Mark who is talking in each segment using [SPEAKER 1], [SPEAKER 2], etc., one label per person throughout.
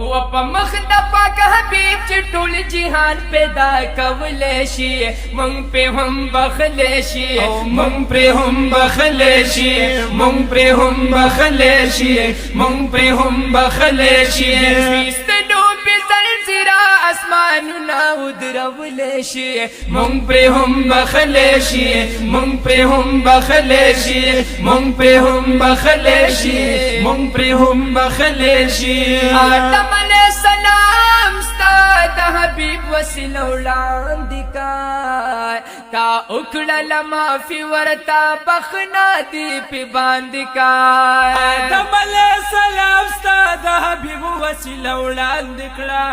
[SPEAKER 1] و په مخ د پاک حبیب چې ټول جهان پیدا کولی شي مونږ پرې هم بخلی شي
[SPEAKER 2] مونږ پرې هم بخلی شي مونږ پرې هم بخلی شي مونږ پرې هم بخلی شي
[SPEAKER 1] سپیستنو پې زلزله اسمانونه ودرولی شي
[SPEAKER 2] مونږ پرې هم بخلی شي مونږ پرې هم بخلی شي مونږ پرې هم بخلی شي مونږ پرې هم بخلی شي
[SPEAKER 1] آدم علیہ السلام ستا د حبیب وسیله وړاندې کا تا وکړله معافي ورته بخښنه دې پې باندې کا
[SPEAKER 2] آدم علیہ السلام ستا د حبیب وسیله وړاندې کړه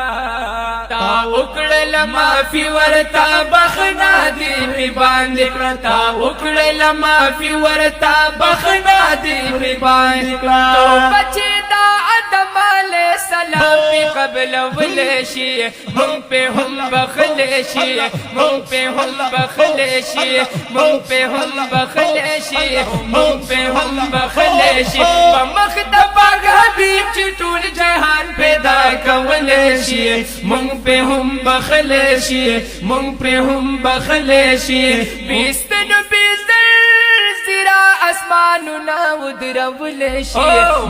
[SPEAKER 1] تا وکړله معافي ورته بخښنه دې پې باندې کړه تا وکړله معافي ورته بخښنه دې پې باندې کړه توبه چې دا آدم علیہ السلام پې قبلولی شي مونږ پې هم بخښلی شي مونږ پې هم بخښلی شي مونږ پې هم بخښلی شي مونږ پې هم بخښلی شي په مخ د پاک حبیب چې ټول جهان پیدا کولی شي
[SPEAKER 2] مونږ پرې هم بخلی شي مونږ پرې هم بخلی شي
[SPEAKER 1] بیستنو بیزلزله اسمانونه ودرولی شي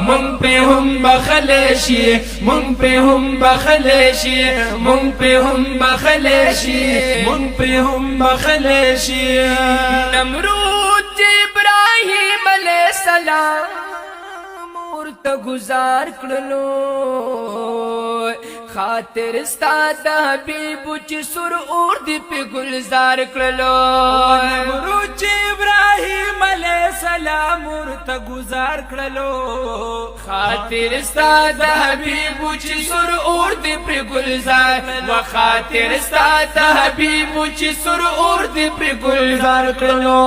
[SPEAKER 2] مونږ پرې هم بخلی شي مونږ پرې هم بخلی شي مونږ پرې هم بخلی شي مونږ پرې هم بخلی شي
[SPEAKER 1] نمرود چې ابراهیم علیہ السلام ورته گزار کړلو خاطر ستا د حبیب چې سر اور دې پې گلزار کړلو
[SPEAKER 2] نمرود چې ابراهیم علیہ السلام ورته گزار کړلو
[SPEAKER 1] خاطر ستا د حبیب چې سر اور دې پې گلزار و خاطر ستا د حبیب چې سر اور دې پې گلزار کړلو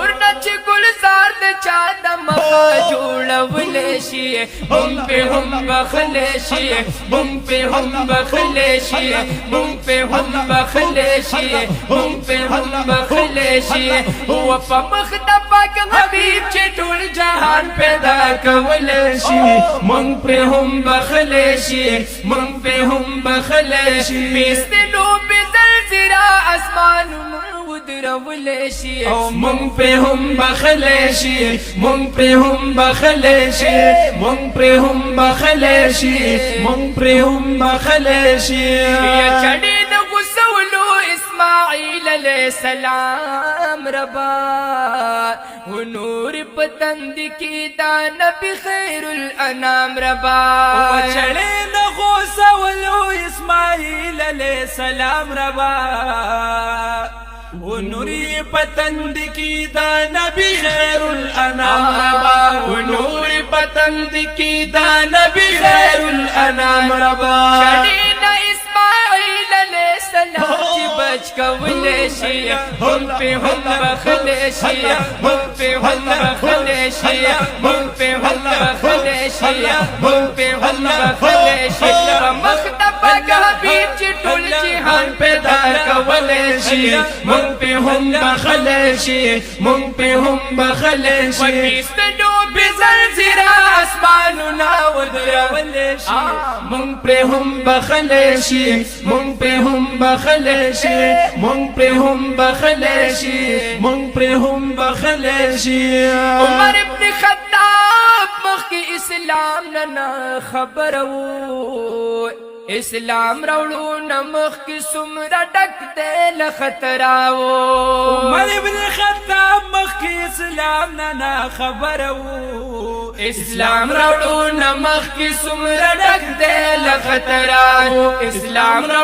[SPEAKER 1] اور نه چې گلزار د چا د مخه جوړولی شي مونږ پې هم بخښلی شي مونږ پې هم بخښلی شي مونږ پې هم بخښلی شي مونږ پې هم بخښلی شي و په مخ د پاک حبیب چې ټول جهان پیدا کولی شي
[SPEAKER 2] مونږ پرې هم بخلی شي مونږ پرې هم بخلی شي
[SPEAKER 1] بیستنو پې زلزله اسمانونه ودرولی شي
[SPEAKER 2] مونږ پرې هم بخلی شي مونږ پرې هم بخلی شي مونږ پرې هم بخلی شي مونږ پرې هم بخلی شي
[SPEAKER 1] چړې د غوسولو اسماعیل علیہ السلام ربا و نور پتند کی دا نبی خیر الانام ربا
[SPEAKER 2] چړې د غوسولو اسماعیل علیہ السلام ربا و نوری پتند کی دا نبی خیر الانام ربا و نوری پتند کی دا نبی خیر الانام ربا
[SPEAKER 1] چړې د اسماعیل علیہ السلام چې بچ کولی شي هم پې هم بخښلی شي هم پې هم بخښلی شي هم پې هم بخښلی شي هم پې هم بخښلی شي په مخ د پاک حبیب چې ټول جهان پیدا کولی شي
[SPEAKER 2] مونږ پې هم بخلی شي مونږ پې هم بخلی شي
[SPEAKER 1] بیستنو بې زلزله اسمانونه ودرولی شي
[SPEAKER 2] مونږ پرې هم بخلی شي مونږ پرې هم بخلی شي مونږ پرې هم بخلی شي مونږ پرې هم بخلی شي
[SPEAKER 1] عمر ابن خطاب مخکې اسلام نه خبره و اسلام راوړو نه مخکې څومره ډک دی له خطراو
[SPEAKER 2] عمر ابن خطاب مخکې اسلام نه خبره و
[SPEAKER 1] اسلام راوړو نه مخکې څومره ډک دی له خطراو اسلام